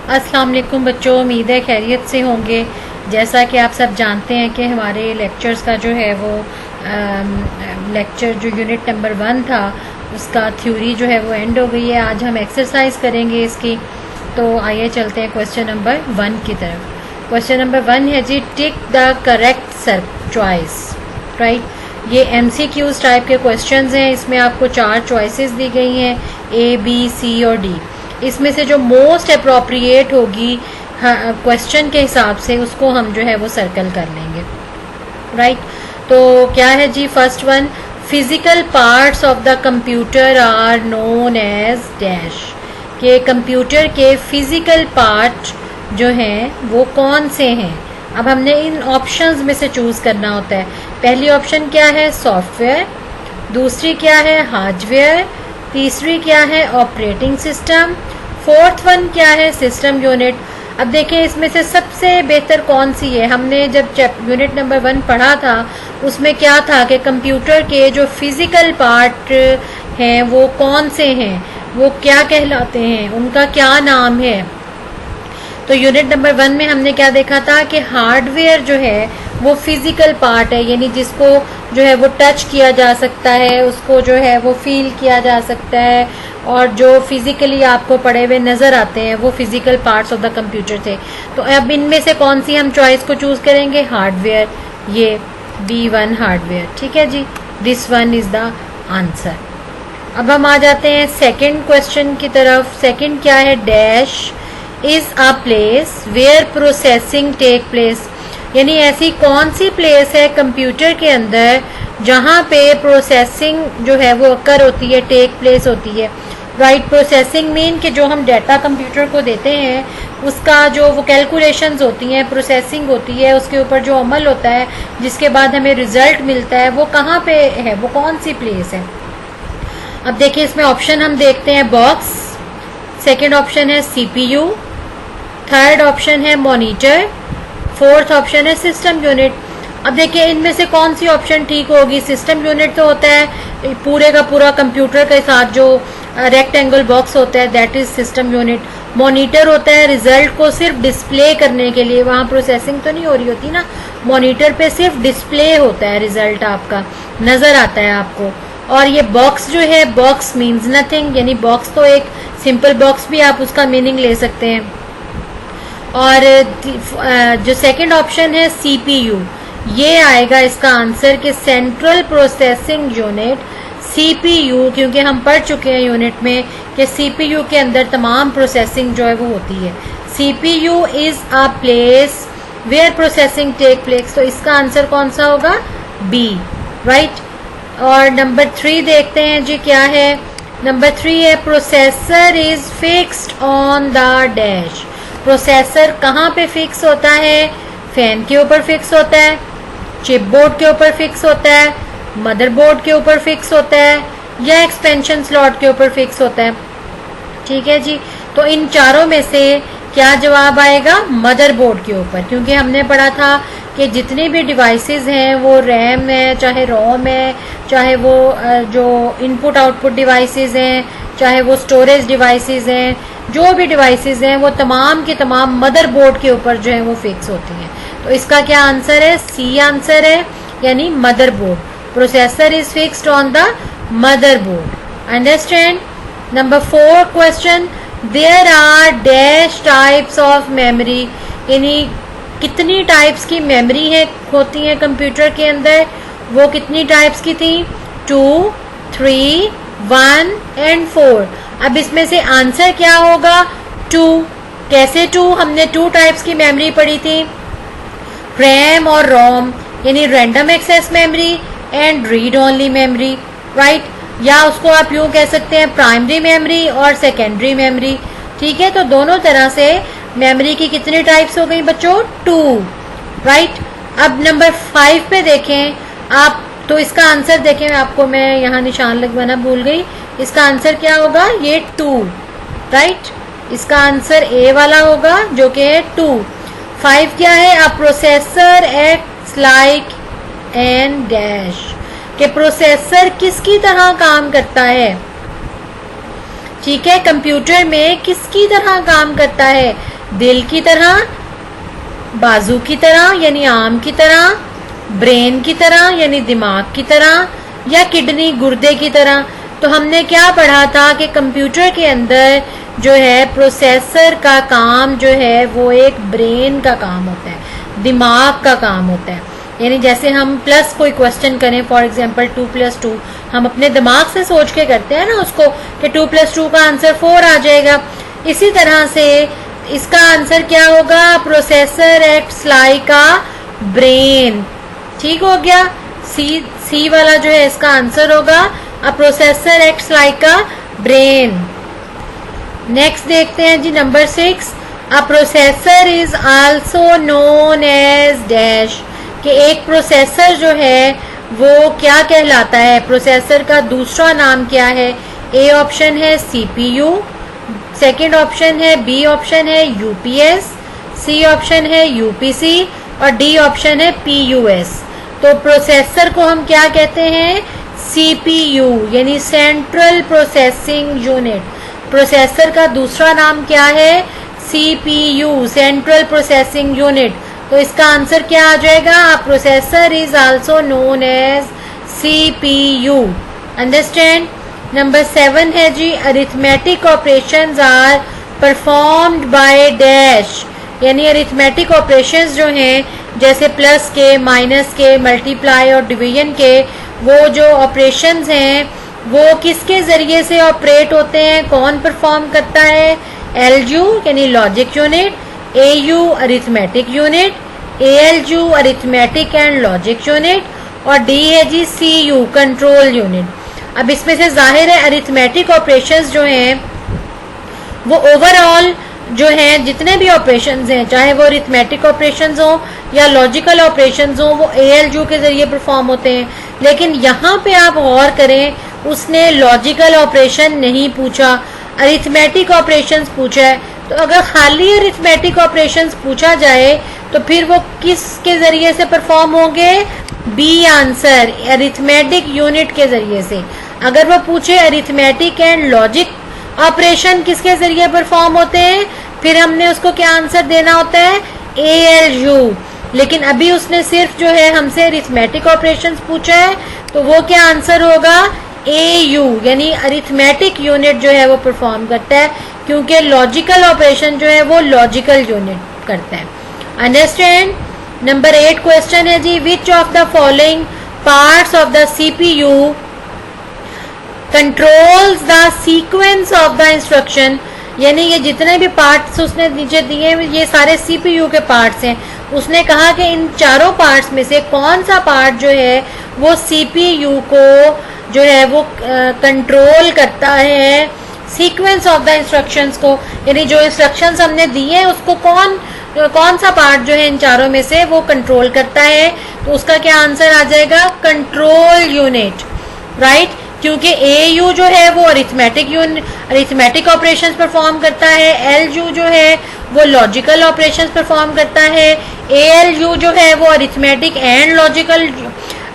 अस्सलाम वालेकुम बच्चों, उम्मीद है खैरियत से होंगे। जैसा कि आप सब जानते हैं कि हमारे लेक्चर्स का जो है वो लेक्चर जो यूनिट नंबर 1 था उसका थ्योरी जो है वो एंड हो गई है। आज हम एक्सरसाइज करेंगे इसकी। तो आइए चलते हैं क्वेश्चन नंबर 1 की तरफ। क्वेश्चन नंबर 1 है जी, tick the correct choice. Right, ये MCQs टाइप के क्वेश्चंस हैं। इसमें आपको 4 चॉइसेस दी गई हैं, A, B, C और D। इसमें से जो मोस्ट अप्रोप्रिएट होगी क्वेश्चन के हिसाब से उसको हम जो है वो सर्कल कर लेंगे। राइट, तो क्या है जी first one, physical parts of the computer are known as dash. के कंप्यूटर के फिजिकल पार्ट जो हैं वो कौन से हैं। अब हमने इन ऑप्शंस में से चूज करना होता है। पहली ऑप्शन क्या है, सॉफ्टवेयर। दूसरी क्या है, हार्डवेयर। तीसरी क्या है, ऑपरेटिंग सिस्टम। फोर्थ वन क्या है, सिस्टम यूनिट। अब देखें इसमें से सबसे बेहतर कौन सी है। हमने जब यूनिट नंबर 1 पढ़ा था उसमें क्या था कि कंप्यूटर के जो फिजिकल पार्ट हैं वो कौन से हैं, वो क्या कहलाते हैं, उनका क्या नाम है। तो यूनिट नंबर 1 में हमने क्या देखा था कि हार्डवेयर जो है वो फिजिकल पार्ट है, यानी जिसको जो है वो टच किया जा सकता है, उसको जो है वो फील किया जा सकता है, और जो फिजिकली आपको पड़े हुए नज़र आते हैं वो physical parts of the computer थे। तो अब इनमें से कौन सी हम चॉइस को चूज करेंगे, हार्डवेयर। ये B1 हार्डवेयर, ठीक है जी, this one is the answer. अब हम आ जाते हैं सेकेंड क्वेश्चन की तरफ। सेकेंड क्या है, dash is a place where processing take place. यानी ऐसी कौन सी प्लेस है कंप्यूटर के अंदर जहाँ पे प्रोसेसिंग जो है वो अकर होती है, टेक प्लेस होती है। राइट, प्रोसेसिंग मीन कि जो हम डाटा कंप्यूटर को देते हैं उसका जो वो कैलकुलेशंस होती हैं, प्रोसेसिंग होती है, उसके ऊपर जो अमल होता है जिसके बाद हमें रिजल्ट मिलता है वो कहाँ पे है, वो कौन सी प्लेस है। अब देखिए इसमें ऑप्शन हम देखते हैं, बॉक्स। सेकेंड ऑप्शन है CPU। थर्ड ऑप्शन है मॉनिटर। फोर्थ ऑप्शन है सिस्टम यूनिट। अब देखिए इनमें से कौन सी ऑप्शन ठीक होगी। सिस्टम यूनिट तो होता है पूरे का पूरा कंप्यूटर के साथ जो रेक्टेंगल बॉक्स होता है, that is system unit. Monitor होता है रिजल्ट को सिर्फ डिस्प्ले करने के लिए, वहाँ प्रोसेसिंग तो नहीं हो रही होती ना, मॉनिटर पे सिर्फ डिस्प्ले होता है, रिजल्ट आपका नजर आता है आपको। और ये बॉक्स जो है, बॉक्स मीन्स नथिंग, यानी बॉक्स तो एक सिंपल बॉक्स भी आप उसका मीनिंग ले सकते हैं। और जो सेकंड ऑप्शन है CPU, ये आएगा इसका आंसर कि सेंट्रल प्रोसेसिंग यूनिट CPU, क्योंकि हम पढ़ चुके हैं यूनिट में कि CPU के अंदर तमाम प्रोसेसिंग जो है वो होती है। CPU is a place where processing take place. तो इसका आंसर कौन सा होगा, B। राइट, और नंबर 3 देखते हैं जी क्या है। नंबर 3 है processor is fixed on the dash. Processor कहाँ पे फिक्स होता है, फैन के ऊपर फिक्स होता है, चिपबोर्ड के ऊपर फिक्स होता है, मदरबोर्ड के ऊपर फिक्स होता है, या एक्सपेंशन स्लॉट के ऊपर फिक्स होता है। ठीक है जी, तो इन चारों में से क्या जवाब आएगा, मदरबोर्ड के ऊपर, क्योंकि हमने पढ़ा था कि जितने भी डिवाइसेस हैं वो रैम है, चाहे रोम है, चाहे वो जो इनपुट आउटपुट डिवाइसेस हैं, चाहे वो स्टोरेज डिवाइसेस हैं, जो भी डिवाइसेस हैं वो तमाम की तमाम मदरबोर्ड के ऊपर जो है वो फिक्स होती हैं। तो इसका क्या आंसर है, C आंसर है, यानी motherboard. Processor is fixed on the motherboard. Understand. Number 4 question, there are dash types of memory. यानी कितनी टाइप्स की मेमोरी है होती है कंप्यूटर के अंदर, वो कितनी टाइप्स की थी, 2, 3, 1 एंड 4। अब इसमें से आंसर क्या होगा, 2। कैसे 2, हमने 2 टाइप्स की मेमोरी पढ़ी थी, रैम और रोम, यानी random access memory and read only memory. Right, या उसको आप यूं कह सकते हैं प्राइमरी मेमोरी और सेकेंडरी मेमोरी। ठीक है, तो दोनों तरह से मेमोरी की कितनी टाइप्स हो गई बच्चों, 2। राइट, अब नंबर 5 पे देखें आप, तो इसका आंसर देखें, आपको मैं यहाँ निशान लगवाना भूल गई। इसका आंसर क्या होगा, ये 2। राइट, इसका आंसर A वाला होगा जो कि है 2। 5 क्या है, अ processor acts like an dash, कि प्रोसेसर किसकी तरह काम करता है। ठीक है, कंप्यूटर में किसकी तरह काम करता है, दिल की तरह, बाजू की तरह यानी आम की तरह, ब्रेन की तरह यानी दिमाग की तरह, या किडनी गुर्दे की तरह। तो हमने क्या पढ़ा था कि कंप्यूटर के अंदर जो है प्रोसेसर का काम जो है वो एक ब्रेन का काम होता है, दिमाग का काम होता है। यानी जैसे हम प्लस कोई क्वेश्चन करें, फॉर एग्जांपल 2 + 2, हम अपने दिमाग से सोच के करते हैं ना उसको कि 2 + 2 का आंसर 4 आ जाएगा। इसी तरह से इसका आंसर क्या होगा, processor acts like a brain. ठीक हो गया, सी वाला जो है इसका आंसर होगा a processor acts like a brain. Next देखते हैं जी number 6, a processor is also known as dash, कि एक प्रोसेसर जो है वो क्या कहलाता है, प्रोसेसर का दूसरा नाम क्या है। ए ऑप्शन है सीपीयू, सेकंड ऑप्शन है, बी ऑप्शन है यूपीएस, सी ऑप्शन है यूपीसी और डी ऑप्शन है पीयूएस। तो प्रोसेसर को हम क्या कहते हैं, सीपीयू यानी सेंट्रल प्रोसेसिंग यूनिट। प्रोसेसर का दूसरा नाम क्या है, सीपीयू, सेंट्रल प्रोसेसिंग यूनिट। तो इसका आंसर क्या आ जाएगा, processor is also known as CPU. Understand. Number 7 है जी, arithmetic operations are performed by dash, यानी अरिथमेटिक ऑपरेशंस जो हैं जैसे प्लस के, माइनस के, मल्टीप्लाई और डिवीजन के, वो जो ऑपरेशंस हैं वो किसके जरिए से ऑपरेट होते हैं, कौन परफॉर्म करता है। एलयू यानी logic unit, AU arithmetic unit, ALU arithmetic and logic unit और डी है जी सीयू कंट्रोल यूनिट। अब इसमें से जाहिर है अरिथमेटिक ऑपरेशंस जो हैं वो ओवरऑल जो हैं जितने भी ऑपरेशंस हैं, चाहे वो अरिथमेटिक ऑपरेशंस हो या लॉजिकल ऑपरेशंस हो, वो एएलयू के जरिए परफॉर्म होते हैं। लेकिन यहाँ पे आप गौर करें, उसने लॉजिकल ऑपरेशन नहीं पूछा, अरिथमेटिक ऑपरेशंस पूछा है। तो अगर खाली अरिथमेटिक ऑपरेशंस पूछा जाए तो फिर वो किसके जरिए से परफॉर्म होंगे, बी आंसर, अरिथमेटिक यूनिट के जरिए से। अगर वो पूछे अरिथमेटिक एंड लॉजिक ऑपरेशन किसके जरिए परफॉर्म होते हैं, फिर हमने उसको क्या आंसर देना होता है, एएलयू। लेकिन अभी उसने सिर्फ जो है हमसे अरिथमेटिक ऑपरेशंस पूछा है, तो वो क्या आंसर होगा, एयू यानी अरिथमेटिक यूनिट जो है वो परफॉर्म करता है, क्योंकि लॉजिकल ऑपरेशन जो है वो लॉजिकल यूनिट करता है। अंडरस्टैंड। नंबर 8 क्वेश्चन है जी, which of the following parts of the CPU controls the sequence of the instruction, यानी ये जितने भी पार्ट्स उसने नीचे दिए ये सारे सीपीयू के पार्ट्स हैं। उसने कहा कि इन चारों पार्ट्स में से कौन सा पार्ट जो है वो सीपीयू को जो है वो कंट्रोल करता है सीक्वेंस ऑफ द इंस्ट्रक्शंस को, यानी जो इंस्ट्रक्शंस हमने दिए हैं उसको कौन सा पार्ट जो है इन चारों में से वो कंट्रोल करता है। तो उसका क्या आंसर आ जाएगा, कंट्रोल यूनिट, राइट। क्योंकि एयू जो है वो अरिथमेटिक ऑपरेशंस परफॉर्म करता है, एलयू जो है वो लॉजिकल ऑपरेशंस परफॉर्म करता है, एएलयू जो है वो अरिथमेटिक एंड लॉजिकल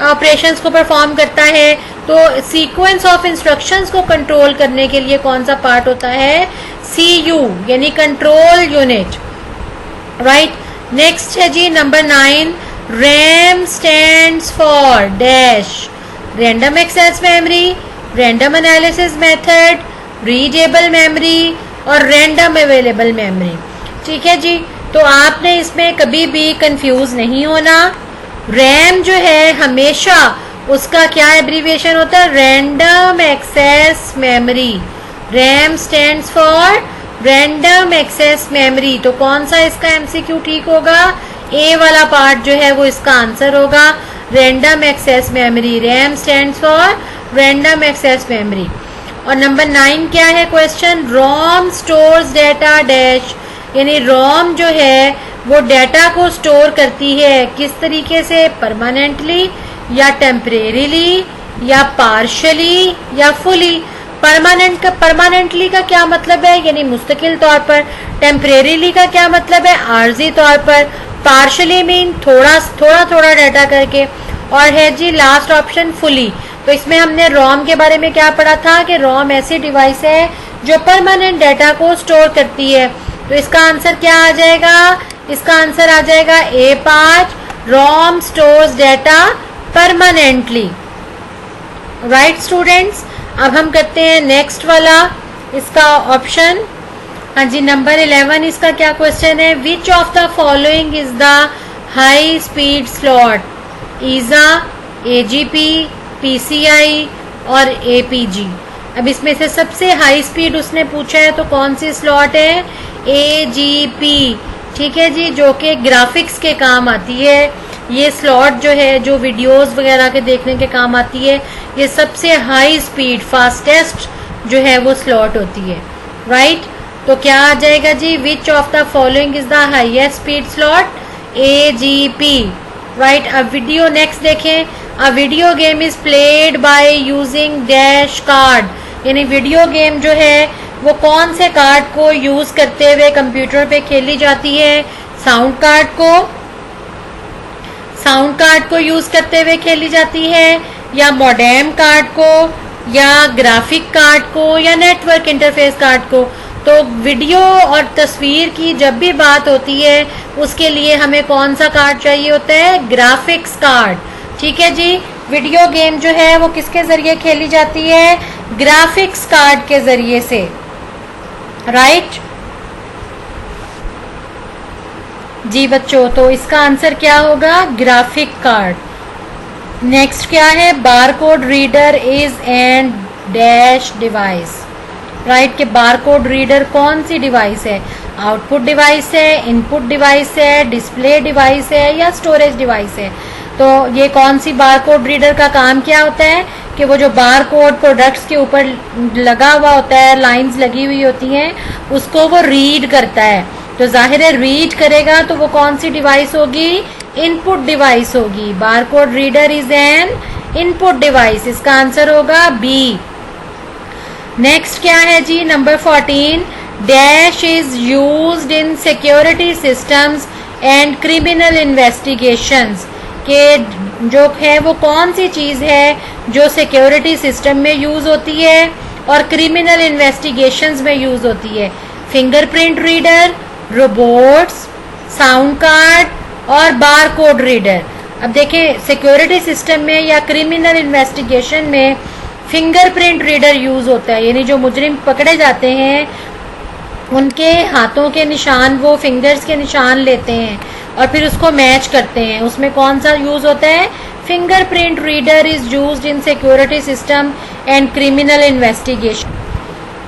ऑपरेशंस को परफॉर्म करता है। तो सीक्वेंस ऑफ इंस्ट्रक्शंस को कंट्रोल करने के लिए कौन सा पार्ट होता है, सीयू यानी कंट्रोल यूनिट, राइट। नेक्स्ट है जी number 9, RAM stands for dash, random access memory, random analysis method, readable memory और रैंडम अवेलेबल मेमोरी। ठीक है जी, तो आपने इसमें कभी भी कंफ्यूज नहीं होना। रैम जो है हमेशा उसका क्या एब्रीविएशन होता है, random access memory. RAM stands for random access memory. तो कौन सा इसका एमसीक्यू ठीक होगा, ए वाला पार्ट जो है वो इसका आंसर होगा, random access memory. RAM stands for random access memory. और नंबर 9 क्या है question, ROM stores data dash, यानी रोम जो है वो डेटा को स्टोर करती है किस तरीके से, परमानेंटली या टेम्परेरीली या पार्शली या फुली। परमानेंटली का क्या मतलब है, यानी मुस्तकिल तौर पर। टेम्परेरीली का क्या मतलब है, आर्जी तौर पर। पार्शली मीन थोड़ा डाटा करके। और है जी लास्ट ऑप्शन फुली। तो इसमें हमने रोम के बारे में क्या पढ़ा था कि रोम ऐसी डिवाइस है जो परमानेंट डाटा को स्टोर करती है। तो इसका आंसर क्या आ जाएगा? इसका आंसर आ जाएगा A5, ROM stores data permanently. Right students, अब हम करते हैं नेक्स्ट वाला इसका ऑप्शन। हाँ जी, नंबर 11 इसका क्या क्वेश्चन है? Which of the following is the high speed slot? ISA, AGP, PCI और APG। अब इसमें से सबसे हाई स्पीड उसने पूछा है तो कौन सी स्लॉट है? AGP। ठीक है जी, जो कि ग्राफिक्स के काम आती है। ये स्लॉट जो है, जो वीडियोस वगैरह के देखने के काम आती है, ये सबसे हाई स्पीड फास्टेस्ट जो है वो स्लॉट होती है। राइट, तो क्या आ जाएगा जी? Which of the following is the highest speed slot? AGP। Right, अब वीडियो नेक्स्ट देखें। A video game is played by using dash card, यानी वीडियो गेम जो है वो कौन से कार्ड को यूज करते हुए कंप्यूटर पे खेली जाती है? साउंड कार्ड को यूज करते हुए खेली जाती है, या मॉडेम कार्ड को, या ग्राफिक कार्ड को, या नेटवर्क इंटरफेस कार्ड को। तो वीडियो और तस्वीर की जब भी बात होती है उसके लिए हमें कौन सा कार्ड चाहिए होता है? Graphics card. ठीक है जी, वीडियो गेम जो है वो किसके जरिए खेली जाती है? ग्राफिक्स कार्ड के जरिए से। राइट जी बच्चों, तो इसका आंसर क्या होगा? Graphic card. नेक्स्ट क्या है? Barcode reader is and dash device. Right, कि बारकोड रीडर कौन सी डिवाइस है? आउटपुट डिवाइस है, इनपुट डिवाइस है, डिस्प्ले डिवाइस है, या स्टोरेज डिवाइस है? तो ये कौन सी बारकोड रीडर का काम क्या होता है कि वो जो बारकोड प्रोडक्ट्स के ऊपर लगा हुआ होता है, लाइंस लगी हुई होती हैं, उसको वो रीड करता है। तो जाहिर है रीड करेगा तो वो कौन सी डिवाइस होगी? इनपुट डिवाइस होगी। Barcode reader is an input device. इसका आंसर होगा B। नेक्स्ट क्या है जी? Number 14, dash is used in security systems and criminal investigations, के जो है वो कौन सी चीज है जो सिक्योरिटी सिस्टम में यूज होती है और क्रिमिनल इन्वेस्टिगेशंस में यूज होती है? Fingerprint reader, robots, sound card और बारकोड रीडर। अब देखें, सिक्योरिटी सिस्टम में या क्रिमिनल इन्वेस्टिगेशन में फिंगरप्रिंट रीडर यूज होता है, यानी जो मुजरिम पकड़े जाते हैं उनके हाथों के निशान, वो फिंगर्स के निशान लेते हैं और फिर उसको मैच करते हैं। उसमें कौन सा यूज होता है? Fingerprint reader is used in security system and criminal investigation.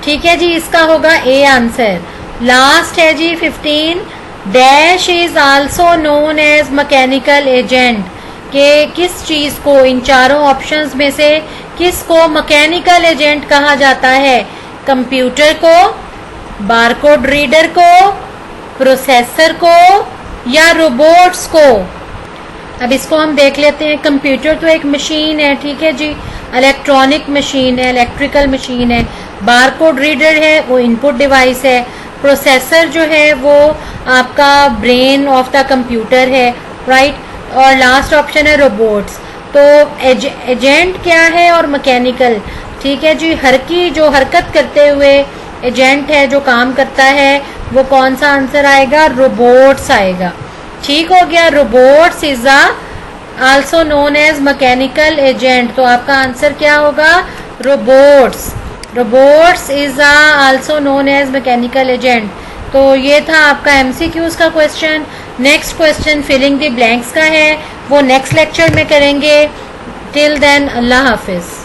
ठीक है जी, इसका होगा A आंसर। लास्ट है जी 15, dash is also known as mechanical agent, के किस चीज को, इन चारों ऑप्शंस में से किस को मैकेनिकल एजेंट कहा जाता है? कंप्यूटर को, बारकोड रीडर को, प्रोसेसर को, या रोबोट्स को? अब इसको हम देख लेते हैं। कंप्यूटर तो एक मशीन है, ठीक है जी, इलेक्ट्रॉनिक मशीन है, इलेक्ट्रिकल मशीन है। बारकोड रीडर है, वो इनपुट डिवाइस है। प्रोसेसर जो है वो आपका ब्रेन ऑफ द कंप्यूटर है। राइट, और लास्ट ऑप्शन है रोबोट्स। तो एजेंट क्या है और मैकेनिकल? ठीक है जी, जो हरकत करते हुए एजेंट है, जो काम करता है, वो कौन सा आंसर आएगा? रोबोट्स आएगा। ठीक हो गया, robots is also known as mechanical agent. तो आपका आंसर क्या होगा? Robots. Robots is also known as mechanical agent. तो ये था आपका MCQs का question. Next question filling the blanks का है, वो नेक्स्ट लेक्चर में करेंगे। टिल देन, अल्लाह हाफिज।